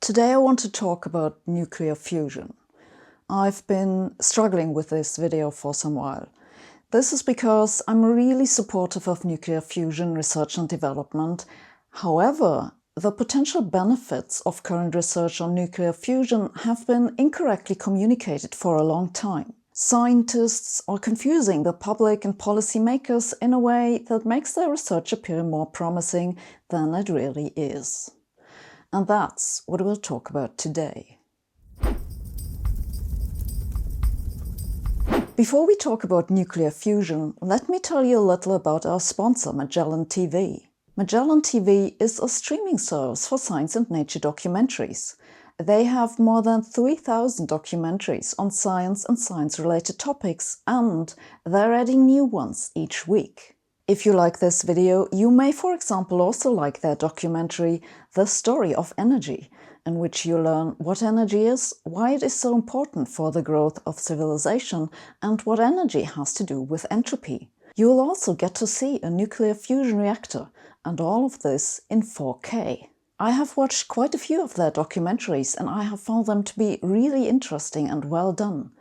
Today I want to talk about nuclear fusion. I've been struggling with this video for some while. This is because I'm really supportive of nuclear fusion research and development. However, the potential benefits of current research on nuclear fusion have been incorrectly communicated for a long time. Scientists are confusing the public and policymakers in a way that makes their research appear more promising than it really is. And that's what we'll talk about today. Before we talk about nuclear fusion, let me tell you a little about our sponsor, Magellan TV. Magellan TV is a streaming service for science and nature documentaries. They have more than 3,000 documentaries on science and science-related topics, and they're adding new ones each week. If you like this video, you may, for example, also like their documentary The Story of Energy, in which you learn what energy is, why it is so important for the growth of civilization, and what energy has to do with entropy. You will also get to see a nuclear fusion reactor, and all of this in 4K. I have watched quite a few of their documentaries, and I have found them to be really interesting and well done.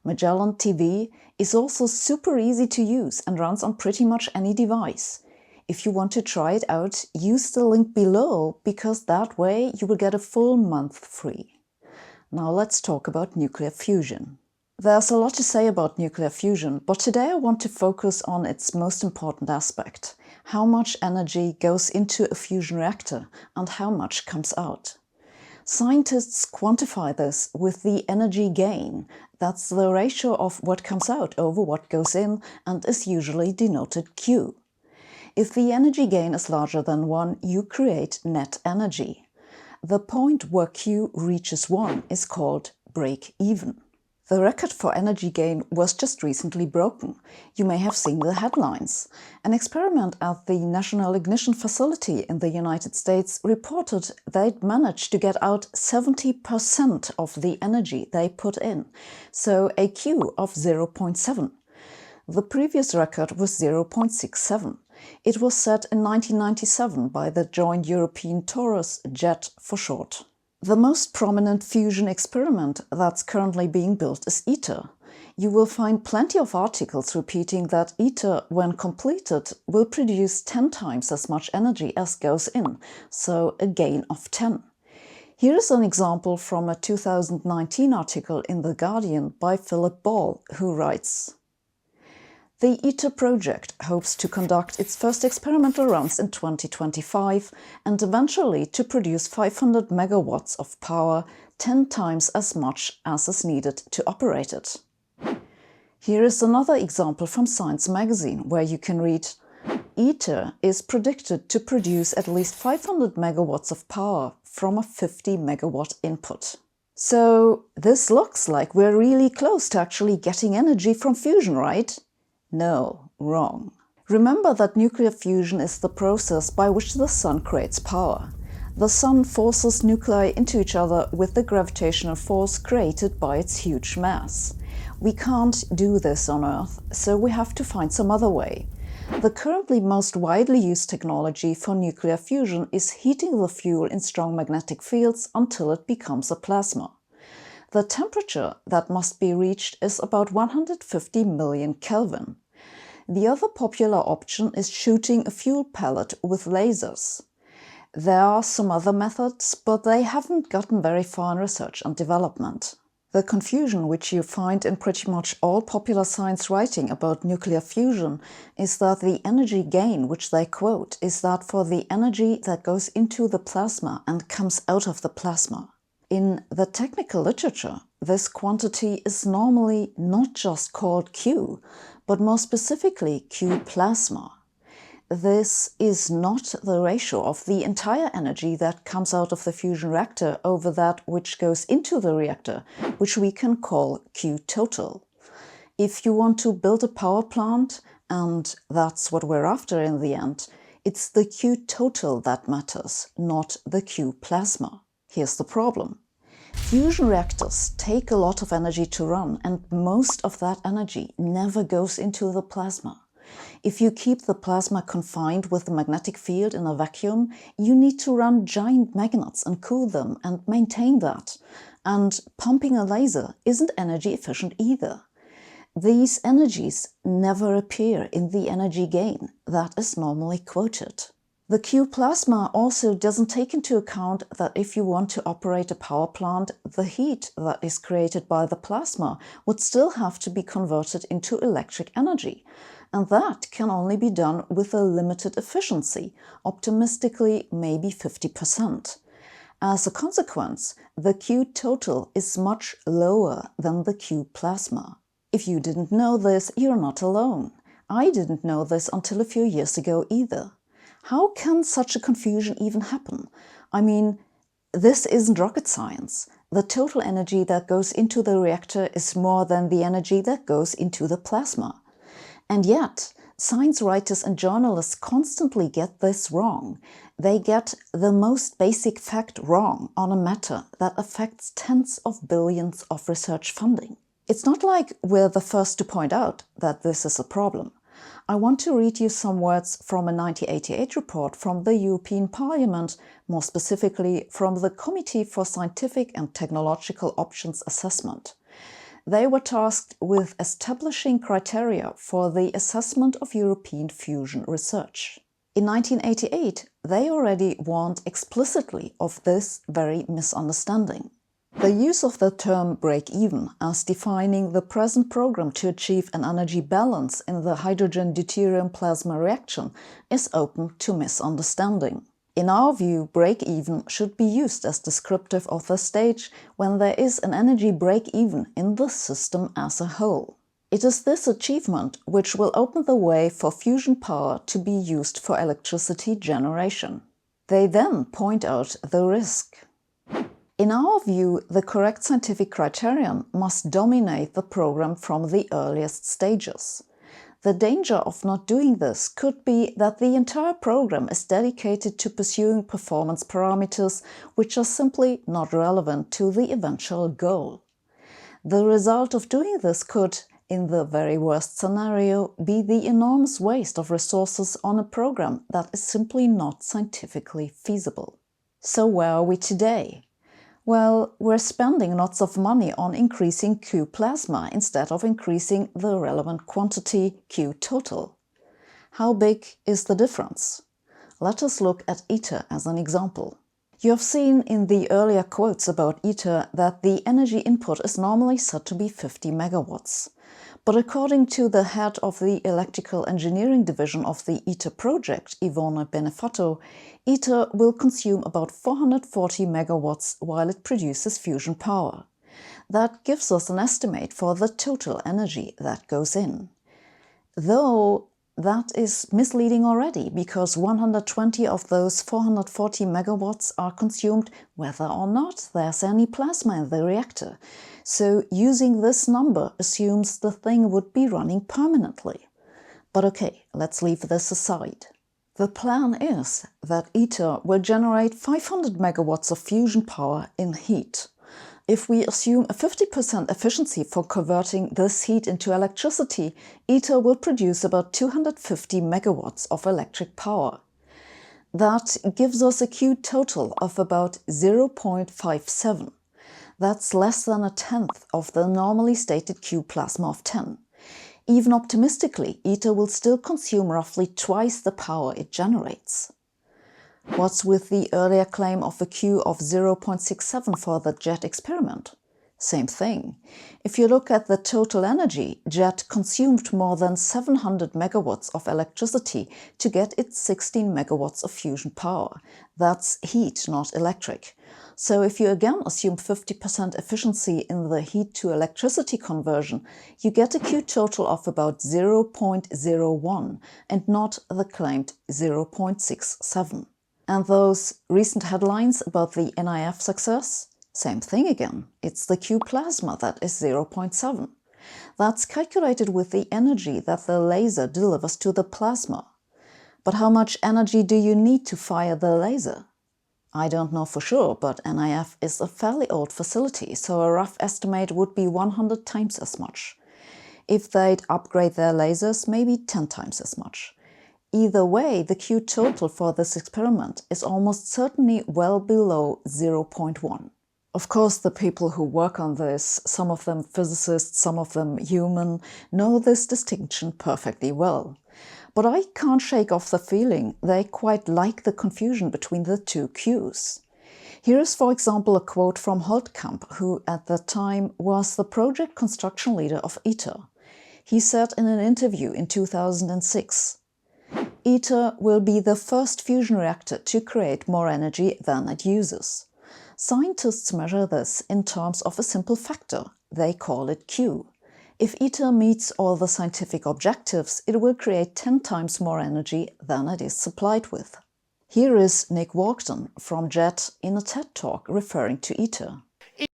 Magellan TV is also super easy to use and runs on pretty much any device. If you want to try it out, use the link below, because that way you will get a full month free. Now let's talk about nuclear fusion. There's a lot to say about nuclear fusion, but today I want to focus on its most important aspect: how much energy goes into a fusion reactor and how much comes out. Scientists quantify this with the energy gain. That's the ratio of what comes out over what goes in and is usually denoted Q. If the energy gain is larger than 1, you create net energy. The point where Q reaches 1 is called break even. The record for energy gain was just recently broken. You may have seen the headlines. An experiment at the National Ignition Facility in the United States reported they'd managed to get out 70% of the energy they put in, so a Q of 0.7. The previous record was 0.67. It was set in 1997 by the Joint European Torus, JET for short. The most prominent fusion experiment that's currently being built is ITER. You will find plenty of articles repeating that ITER, when completed, will produce 10 times as much energy as goes in, so a gain of 10. Here is an example from a 2019 article in The Guardian by Phillip Ball, who writes: "The ITER project hopes to conduct its first experimental runs in 2025 and eventually to produce 500 megawatts of power, 10 times as much as is needed to operate it." Here is another example from Science magazine, where you can read: "ITER is predicted to produce at least 500 megawatts of power from a 50 megawatt input." So this looks like we're really close to actually getting energy from fusion, right? No, wrong. Remember that nuclear fusion is the process by which the sun creates power. The sun forces nuclei into each other with the gravitational force created by its huge mass. We can't do this on Earth, so we have to find some other way. The currently most widely used technology for nuclear fusion is heating the fuel in strong magnetic fields until it becomes a plasma. The temperature that must be reached is about 150 million Kelvin. The other popular option is shooting a fuel pellet with lasers. There are some other methods, but they haven't gotten very far in research and development. The confusion which you find in pretty much all popular science writing about nuclear fusion is that the energy gain which they quote is that for the energy that goes into the plasma and comes out of the plasma. In the technical literature, this quantity is normally not just called Q, but more specifically Q plasma. This is not the ratio of the entire energy that comes out of the fusion reactor over that which goes into the reactor, which we can call Q total. If you want to build a power plant, and that's what we're after in the end, it's the Q total that matters, not the Q plasma. Here's the problem. Fusion reactors take a lot of energy to run, and most of that energy never goes into the plasma. If you keep the plasma confined with the magnetic field in a vacuum, you need to run giant magnets and cool them and maintain that. And pumping a laser isn't energy efficient either. These energies never appear in the energy gain that is normally quoted. The Q plasma also doesn't take into account that if you want to operate a power plant, the heat that is created by the plasma would still have to be converted into electric energy, and that can only be done with a limited efficiency, optimistically maybe 50%. As a consequence, the Q total is much lower than the Q plasma. If you didn't know this, you're not alone. I didn't know this until a few years ago either. How can such a confusion even happen? I mean, this isn't rocket science. The total energy that goes into the reactor is more than the energy that goes into the plasma. And yet, science writers and journalists constantly get this wrong. They get the most basic fact wrong on a matter that affects tens of billions of research funding. It's not like we're the first to point out that this is a problem. I want to read you some words from a 1988 report from the European Parliament, more specifically from the Committee for Scientific and Technological Options Assessment. They were tasked with establishing criteria for the assessment of European fusion research. In 1988, they already warned explicitly of this very misunderstanding. The use of the term break-even as defining the present program to achieve an energy balance in the hydrogen-deuterium plasma reaction is open to misunderstanding. In our view, break-even should be used as descriptive of the stage when there is an energy break-even in the system as a whole. It is this achievement which will open the way for fusion power to be used for electricity generation. They then point out the risk. In our view, the correct scientific criterion must dominate the program from the earliest stages. The danger of not doing this could be that the entire program is dedicated to pursuing performance parameters which are simply not relevant to the eventual goal. The result of doing this could, in the very worst scenario, be the enormous waste of resources on a program that is simply not scientifically feasible. So where are we today? Well, we're spending lots of money on increasing Q plasma instead of increasing the relevant quantity Q total. How big is the difference? Let us look at ITER as an example. You have seen in the earlier quotes about ITER that the energy input is normally said to be 50 megawatts. But according to the head of the electrical engineering division of the ITER project, Ivone Benefatto, ITER will consume about 440 megawatts while it produces fusion power. That gives us an estimate for the total energy that goes in. Though that is misleading already, because 120 of those 440 megawatts are consumed whether or not there's any plasma in the reactor. So using this number assumes the thing would be running permanently. But okay, let's leave this aside. The plan is that ITER will generate 500 megawatts of fusion power in heat. If we assume a 50% efficiency for converting this heat into electricity, ITER will produce about 250 megawatts of electric power. That gives us a Q total of about 0.57. That's less than a tenth of the normally stated Q plasma of 10. Even optimistically, ITER will still consume roughly twice the power it generates. What's with the earlier claim of a Q of 0.67 for the JET experiment? Same thing. If you look at the total energy, JET consumed more than 700 megawatts of electricity to get its 16 megawatts of fusion power. That's heat, not electric. So if you again assume 50% efficiency in the heat to electricity conversion, you get a Q total of about 0.01 and not the claimed 0.67. And those recent headlines about the NIF success? Same thing again. It's the Q plasma that is 0.7. That's calculated with the energy that the laser delivers to the plasma. But how much energy do you need to fire the laser? I don't know for sure, but NIF is a fairly old facility, so a rough estimate would be 100 times as much. If they'd upgrade their lasers, maybe 10 times as much. Either way, the Q total for this experiment is almost certainly well below 0.1. Of course, the people who work on this, some of them physicists, some of them human, know this distinction perfectly well. But I can't shake off the feeling they quite like the confusion between the two Qs. Here is, for example, a quote from Holtkamp, who at the time was the project construction leader of ITER. He said in an interview in 2006, "ITER will be the first fusion reactor to create more energy than it uses. Scientists measure this in terms of a simple factor. They call it Q. If ITER meets all the scientific objectives, it will create 10 times more energy than it is supplied with." Here is Nick Wharton from JET in a TED Talk referring to ITER.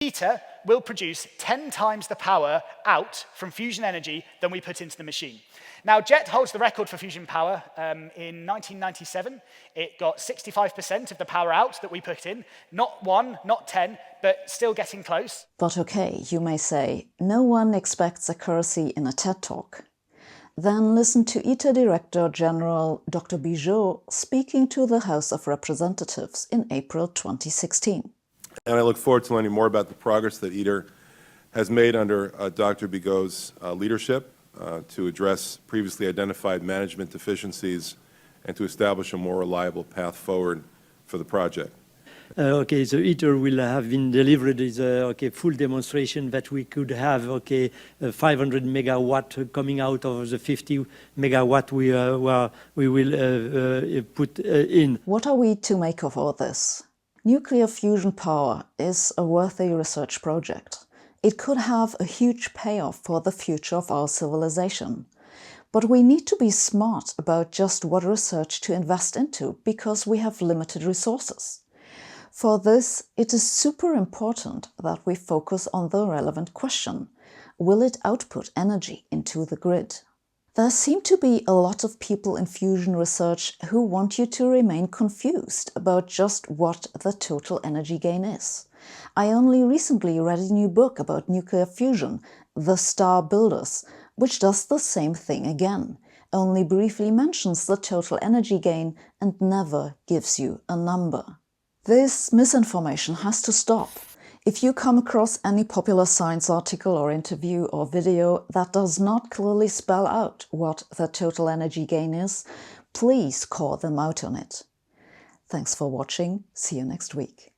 ITER will produce 10 times the power out from fusion energy than we put into the machine. Now, JET holds the record for fusion power. In 1997, it got 65% of the power out that we put in. Not 1, not 10, but still getting close. But okay, you may say, no one expects accuracy in a TED Talk. Then listen to ITER Director General Dr. Bijot speaking to the House of Representatives in April 2016. And I look forward to learning more about the progress that ITER has made under Dr. Bijot's leadership to address previously identified management deficiencies and to establish a more reliable path forward for the project. Okay, the ITER will have been delivered is a full demonstration that we could have 500 megawatt coming out of the 50 megawatt we will put in. What are we to make of all this? Nuclear fusion power is a worthy research project. It could have a huge payoff for the future of our civilization. But we need to be smart about just what research to invest into because we have limited resources. For this, it is super important that we focus on the relevant question: will it output energy into the grid? There seem to be a lot of people in fusion research who want you to remain confused about just what the total energy gain is. I only recently read a new book about nuclear fusion, The Star Builders, which does the same thing again, only briefly mentions the total energy gain and never gives you a number. This misinformation has to stop. If you come across any popular science article or interview or video that does not clearly spell out what the total energy gain is, please call them out on it. Thanks for watching. See you next week.